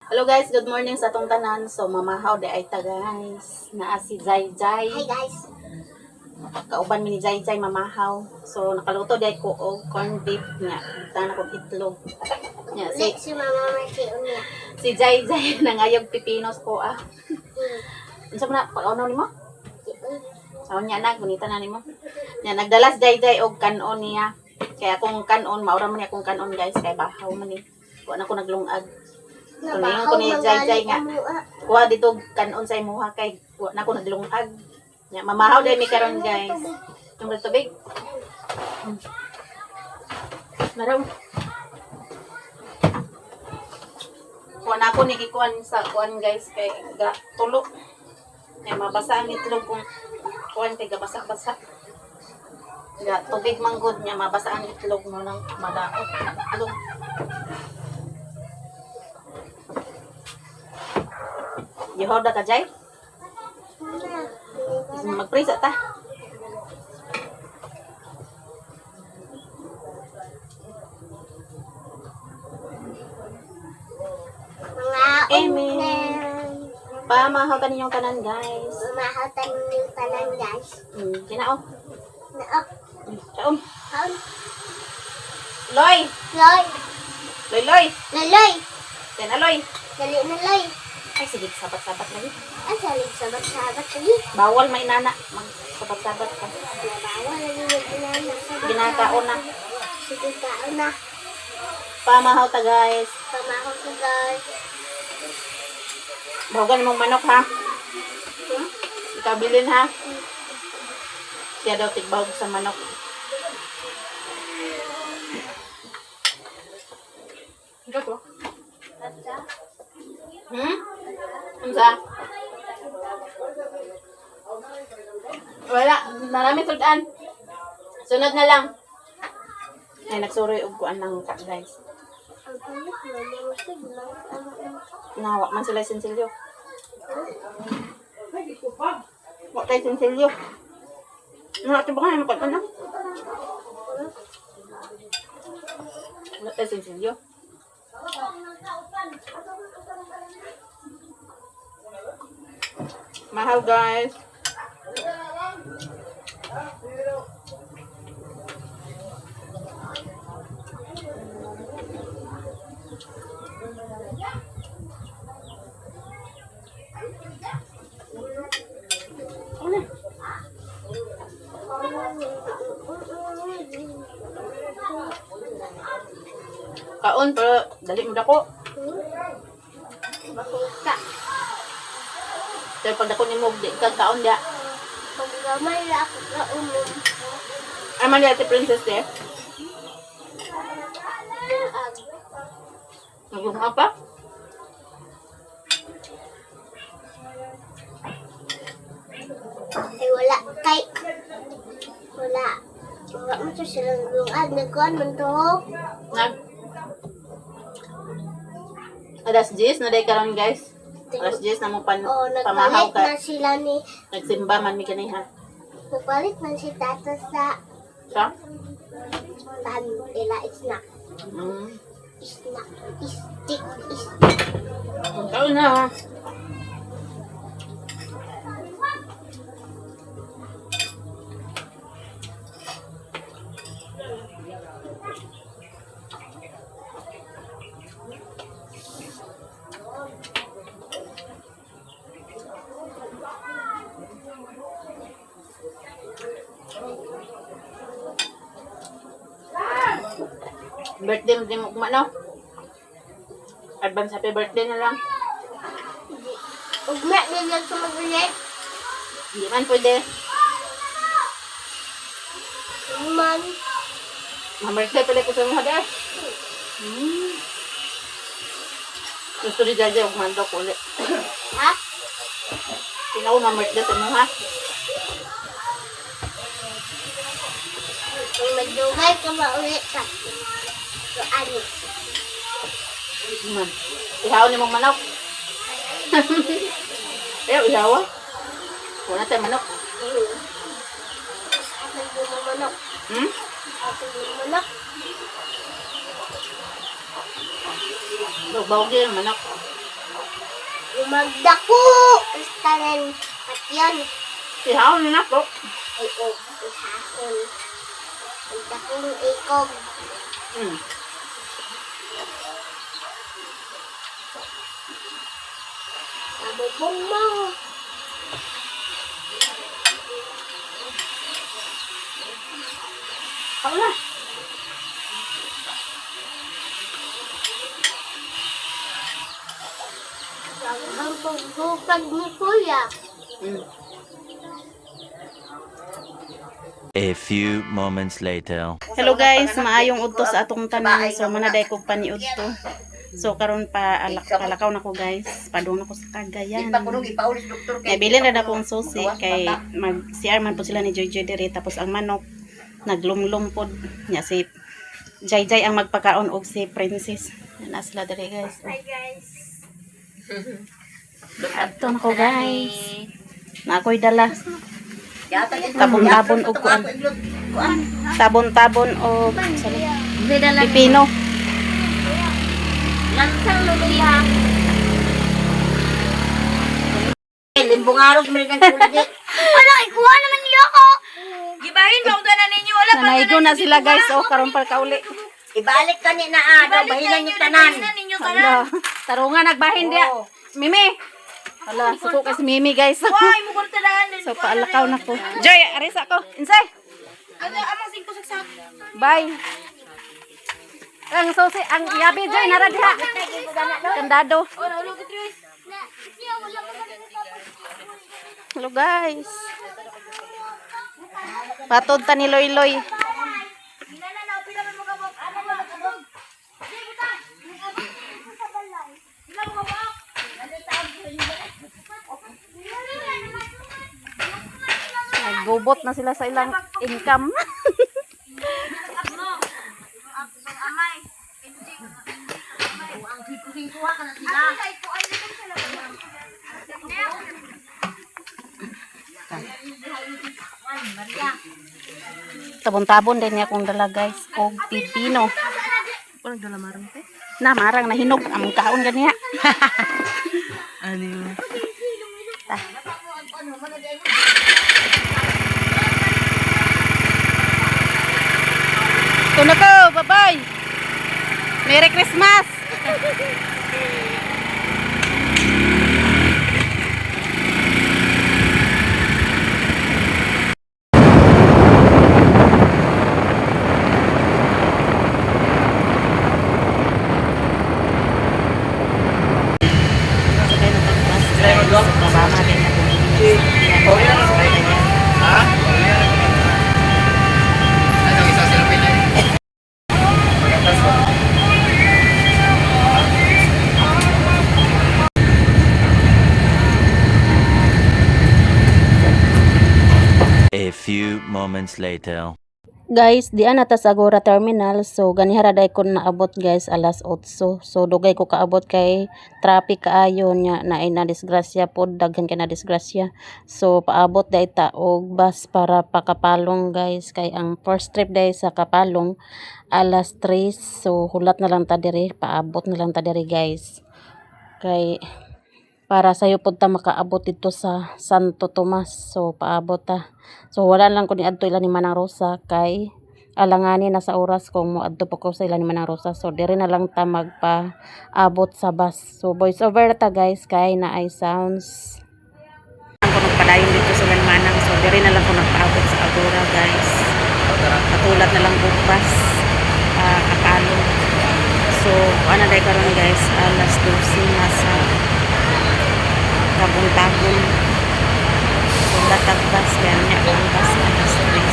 Hello guys, good morning sa atong tanan. So mamahaw di ay ta guys. Naa si Zay Zay. Hi guys. Kauban mi ni Zay Zay mamahaw. So nakaluto di ko og corn beef nga. Tana ko itlog. Nya Ulit si Mama Marky unya. si Zay Zay nangayog pipinos ko ah. Hmm. Unsa man paunaw nimo? Sa nya na gunita na nimo. Nya nagdalas Zay Zay og kanon niya. Kaya kung kanon maura man akong kanon guys kay bahaw man ni. Wa na ko naglungag. Tulingon ko ni Zay Zay nga. Kuha dito kanon sa imuha kay wa na ko naglungag. Ya, mamahaw dahil mi karon guys. Yung tubig. Naraw. Kuha na ako nigikuan sa kuan guys kay ga tulo. Kay mabasa ang itlog kung kuan kay gabasa-basa. Ga tubig manggod niya mabasa ang itlog mo nang madaot na itlog. Yehoda ka jay? Mag-prisa ta. Mga Amen. unan. Pamahaw ka ninyong kanan guys. Mamahatan yung tanan guys. Kinao. Naok. Kaon. Haun. Loy. Loy. Loy, loy. Laloy. Yan aloy. Dali na loy. Ay, sige, sabat-sabat lagi. Ang salig sabat-sabat lagi. Bawal may nana. Mag-sabat-sabat ka. Bawal lagi mag-inana. Ginakaon na. Sige kaon na. Pamahaw ta guys. Pamahon ko guys. Bawagan mong manok ha. Ikabilin ha. Siya daw tigbawag sa manok. Ito to. Unsa? Wala. Marami sudan. Sunod na lang. Ay, nagsuroy og kuan lang ka guys. Ang palit mo, mga siglang. Nawa man sila sinsilyo. Wa kay sinsilyo. Nga ba nga makot na? Wala tayo sinsilyo. Mahal guys. Kaon pero dali mo dako. Makuka. Pero pag dako ni mo di ka kaon dia. Pag gamay na ako ka umum. Ay man ate princess de. Nagum apa? Ay wala kay. Wala. Wala mo to silang lungag. Nagkuhan man to. Nag Alas 10 na day karon guys. Alas 10 na mo Oh, pamahaw nagpalit ka. na sila ni. Nagsimba man mi kanay ha. Nagpalit man si Tata sa Sa? ila snack. Mm. Snack. Stick. Kaon na ha. Birthday mo din mo kumano? Advance happy birthday na lang. Ugma nila sa mag-react. Hindi man pwede. Man. Birthday pala ko sa mga dad. Gusto ni Jaja yung mandok ulit. Ha? Tinaw na birthday sa mga. Kung magdugay ka maulit ka. So, ano? Man. Ihaw ni mong manok. Ayaw, ihaw ah. Wala tayo manok. Asan yung manok? Asan yung manok? Bawag din ang manok. Magdako! Kastalan. At yan. Ihaw na po. Ay, o. Ihakon. Magdakong ikog. Nabubong mo. Ako na. Ang pagbukag ni Kuya. A few moments later. Hello guys, maayong udto sa atong tanan. So manaday ko paniud to. So karon pa palakaw na ko guys. Padung na ko sa Cagayan. Nabili na akong susi kay mag CR man po sila ni Joy Joy diri tapos ang manok naglumlum pod nya si Jay Jay ang magpakaon og si Princess. Na sila diri guys. Hi guys. Adto na ko guys. Na ako'y dala. Tabon-tabon og kuan. Tabon-tabon og pipino. Lansang luliha. Limbungaros mo kang kulit. Wala, ikuha naman niyo ako. Gibahin mo na ninyo wala pa Nanaigo na sila guys. Oh, karon pa kauli. Ibalik ka ni na daw bahilan niyo tanan. ninyo Hala, tarungan nagbahin dia. Mimi. Hala, suko kasi Mimi guys. Why mo kurtalan din. So paalakaw na ko. Joy, aris ako. Insay. Ano amang singko saksak. Bye. Ang susi, ang yabi Joy nara diha. Kandado. Oh, no, look at this. Hello guys. Patod ta ni Loy Loy. Naggubot na sila sa ilang income. Tabon-tabon din niya akong dala guys. O pipino. Ano dala marang te? Na marang nahinog ang kaon ganiya. Ano yun? Ito na ko. Bye-bye. Merry Christmas. A few moments later. Guys, diyan nata sa Agora Terminal. So, ganihara day ko naabot guys alas 8. So, dugay ko kaabot kay traffic kaayo nya na ay na disgrasya pod, daghan kay na disgrasya. So, paabot day ta og bus para pakapalong guys kay ang first trip day sa Kapalong alas 3. So, hulat na lang ta diri, paabot na lang ta diri guys. Kay para sayo pod ta makaabot dito sa Santo Tomas. So paabot ta. So wala lang ko ni adto ila ni Manang Rosa kay alangani na sa oras kung moadto pa ko sa ila ni Manang Rosa. So dire na lang ta magpaabot sa bus. So voice over ta guys kay na ay sounds. Ang ko nagpadayon dito sa Manang. So dire na lang ko nagpaabot sa Agora guys. Patulat na lang ko bus Kapalo. So ano day karon guys alas 12 na sa tabon-tabon. So, latag-bas kaya niya ang bus alas 3.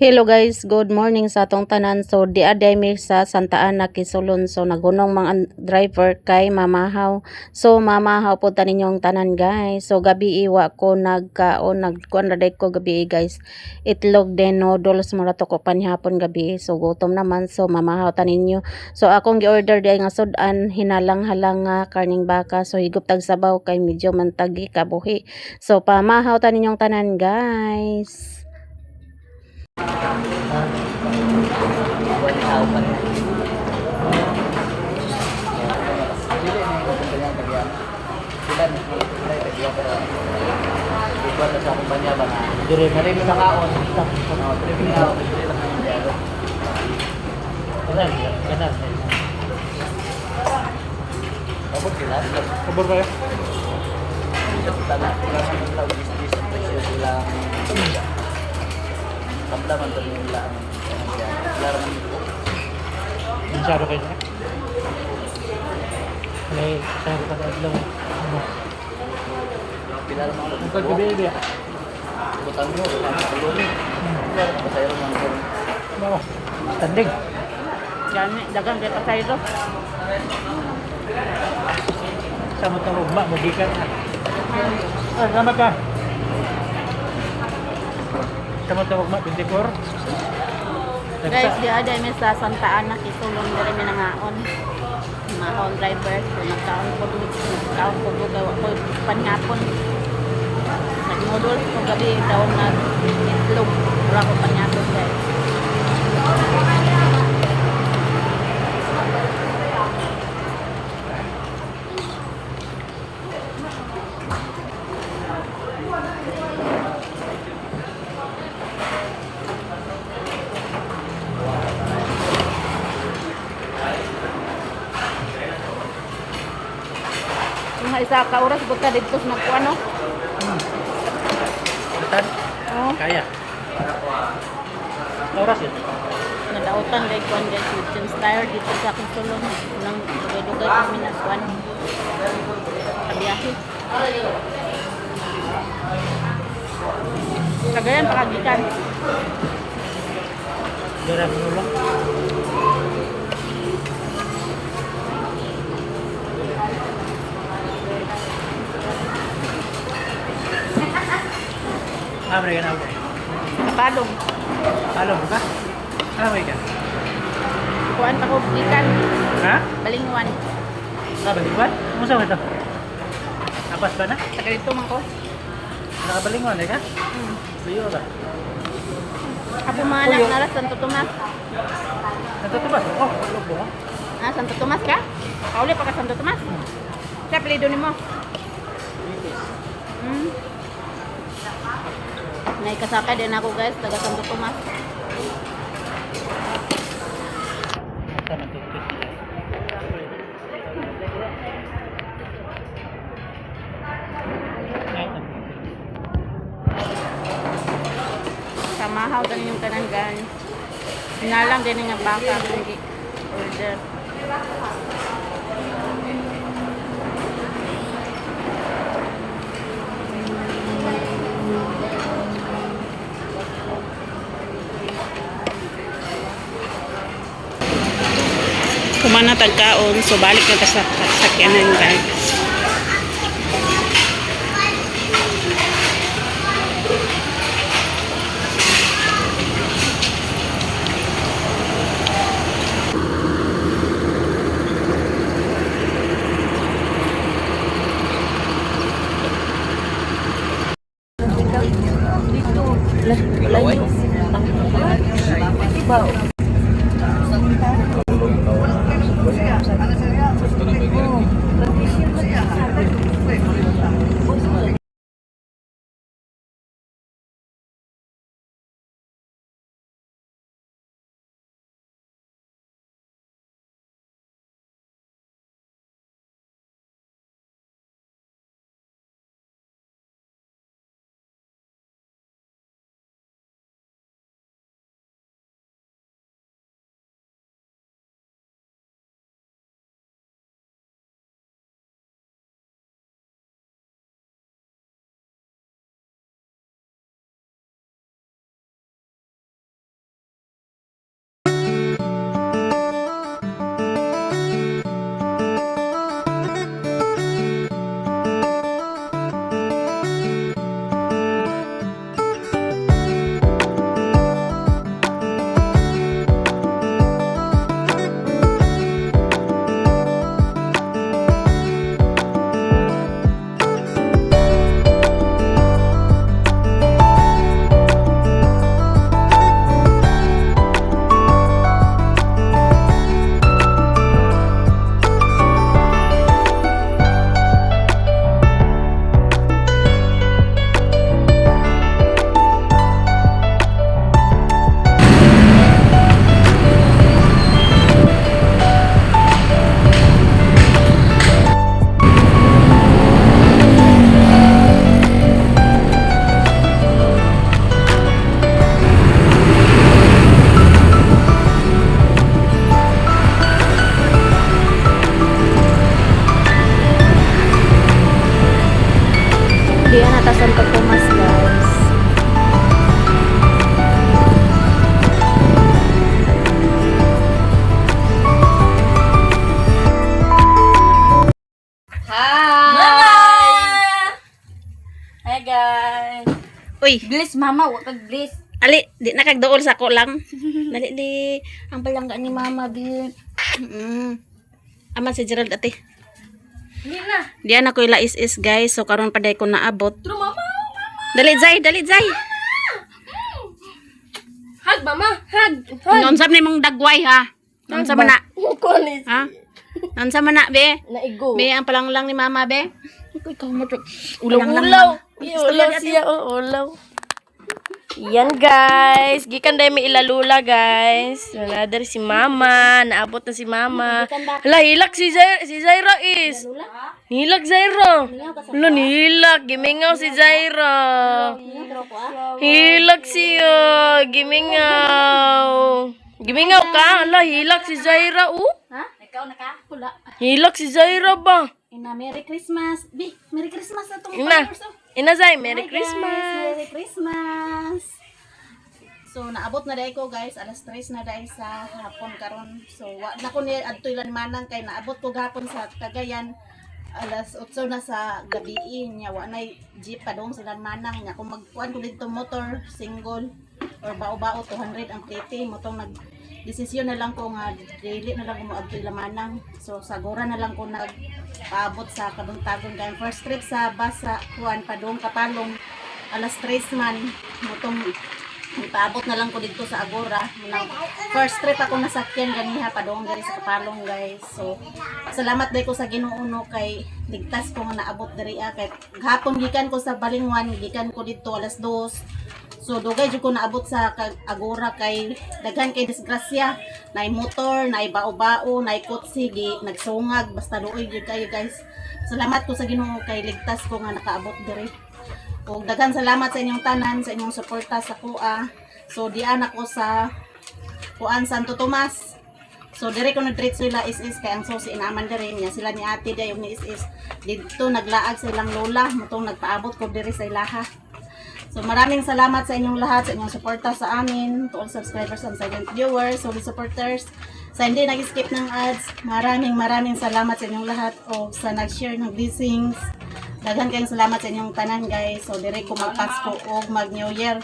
Hello guys, good morning sa atong tanan. So, diaday mi sa Santa Ana, Quezon. So, nagunong mga driver kay mamahaw. So, mamahaw po taninyong tanan guys. So, gabi iwa ko nagkaon, nagkuan raday ko gabi guys. Itlog den noodles mura to ko panihapon gabi. So, gutom naman. So, mamahaw taninyo. So, akong gi-order di nga sudan, hinalang-halang nga karning baka. So, higop tag sabaw kay medyo mantagi kabuhi. So, pamahaw taninyong tanan guys. Dire na rin nakaon. Dire nakaon. Ganun, ganun. Abot sila. Kabor ba yun? Tanah ulangan ng tao bis presyo sila. Kamdaman to nila ang larang ito. Masyado kayo na? May sabi ka na adlaw. Pilar mo. Ang pagkabili ya. Butang mo, ang tulong. Pilar mo sa iyo ng tulong. Mo. Standing. Yan, dagang kay pasayro. Sa mo tawag ba magikan. Salamat ka. Sa mo tawag ma 24. Guys, di ada mi sa Santa Ana kitulong diri mi nangaon. Mahon driver ko nagkaon ko kay wa ko panyapon. Nagmodul ko gabi daw na itlog wala ko panyapon guys. Mga isa ka oras buta dito sa magkuano. Betan? Oh, Kaya. Oras yun. nadautan kay kuan guys kitchen style dito sa akong sulong nang dugay-dugay kami na kuan. Kabiyahe. Kagayan pakagikan. Dara mo lang. Abre ka na ako. Kapadong. Halo ka? Halo ka? Kuan pa ko gikan. Ha? Balingwan. Nakabalingwan? Ano sa ito? Apas ba na? Taga dito man ko. Nakabalingwan ka? Suyo ka? Apo mga anak nara Santo Tomas. Natutubas? Oh, tulog mo. Ah, Santo Tomas ka? Kauli pa ka Santo Tomas? Sa apelido nimo? Naikasakay din ako guys, taga Santo Tomas. Tama, tutupit nila. Samahaw din yung kanan guys. Hinalang din nga baka hindi order. Kumana tagkaon, so balik na ta sa sakyanan guys. Santo Tomas, guys. Hi guys. Uy, Bless mama, wa kag bless. ali, di na kagdool sa ko lang. Dali, di. Ang palangga ni Mama, bi. Aman si Gerald, ate. Hindi na. Diyan ako ila is guys. So, karon pa day ko naabot. True mama. Dali, Zay, dali, Zay. Hug mama, hug. Nonsam ni mong dagway, ha? Nonsam man na. Kunis. Ha? Nonsam man na, be. Naigo. Be, ang palanglang ni Mama, be. Ikaw mo, Ulaw-ulaw. Ulaw siya, ulaw. Yan guys, gikan dahil may ilalula guys. Nadar si mama, naabot na si mama. Hala, hilak si Zaira is. Hilak Zaira. Hala, nihilak. Gimingaw si Zaira. Hilak siya. Gimingaw. Gimingaw ka? Hala, hilak si Zaira Ha? Ikaw na ka? Wala. Hilak si Zaira ba? Ina, Merry Christmas. Be, Merry Christmas na itong Ina. followers, oh. Ina Zay, Merry Hi, guys. Christmas. Merry Christmas. So naabot na dai ko guys, alas 3 na dai sa hapon karon. So wa na ko ni adtoy lan manang kay naabot ko gahapon sa Cagayan. Alas 8 na sa gabi nya wa nay jeep pa dong sila manang nya kung magkuan ko dito motor single or bao-bao 200 ang plete mo tong nag desisyon na lang ko nga daily na lang ko moadtoy lamanang. So sagura na lang ko nagpaabot sa Kabuntagon kay first trip sa bus sa kuan padong Kapalong alas 3 man motong ipaabot na lang ko dito sa Agora. First trip ako nasakyan ganiha padong diri sa Kapalong guys. So salamat day ko sa Ginoo no kay ligtas ko nga naabot diri kay gahapon gikan ko sa Balingwan gikan ko dito alas 2. So dugay jud ko naabot sa Agora kay daghan kay disgrasya, nay motor, nay bao-bao, nay kotse gi nagsungag basta duoy jud kayo guys. Salamat ko sa Ginoo kay ligtas ko nga nakaabot diri. Ug daghan salamat sa inyong tanan sa inyong suporta sa kuha. So dian ako sa kuan Santo Tomas. So dire ko nagdiretso ila is kay ang susi inaman diri niya sila ni ate dayon ni is dito naglaag sa ilang lola motong nagpaabot ko diri sa ilaha. So maraming salamat sa inyong lahat, sa inyong suporta sa amin, to all subscribers and silent viewers, solid supporters, sa hindi nag-skip ng ads, maraming salamat sa inyong lahat o sa nag-share ng blessings. Daghan kayong salamat sa inyong tanan guys. So dire ko magpasko o mag New Year.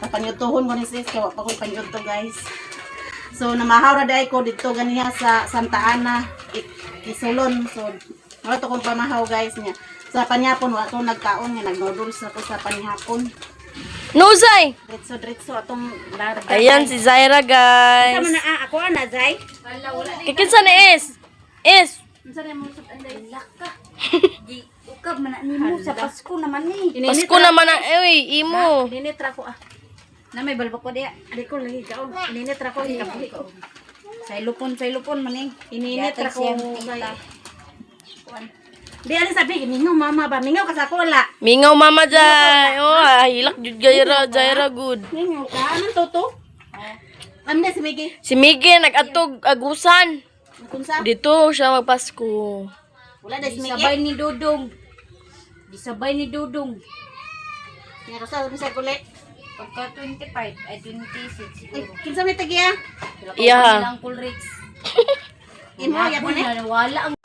Kapanyutuhon ko ni sis, kaya pa ko panyuto guys. So namahaw ra day ko dito ganiya sa Santa Ana, Isulon. So wala to kong pamahaw guys niya. Sa panyapon, wato nagkaon nga nag-noodles ako sa panyapon. Nuzay! Diretso atong larga. Ayan si Zaira guys. Sama na ako na Zay. Kikinsa ni is? Is! Unsa na mo sa anday laka. Di ukab man ni mo sa Pasko naman ni. Pasko naman na, imo. Ininitra ko Na may balbak ko diya. Adi ko lagi kaon. Ininitra ko ikabuli ko. Sa ilupon man ni. Ininitra ko Yatag kay siyang kuan. Di ani sabi mingaw mama ba mingaw ka sa ko wala. Mingaw mama Jay. Oh, hilak jud Zaira good. Mingaw ka anong toto? Amna si Migi. Si Miggy nag-atog agusan. Kunsa? Dito siya magpasko. Wala dai si Migi. Sabay ni Dudong. Disabay ni Dudong. Nga sa sa kulit. Pagka 25 ay 26 siguro. Kinsa may tagiya? Iya. Ang cool rates. Imo ya po ni. Wala ang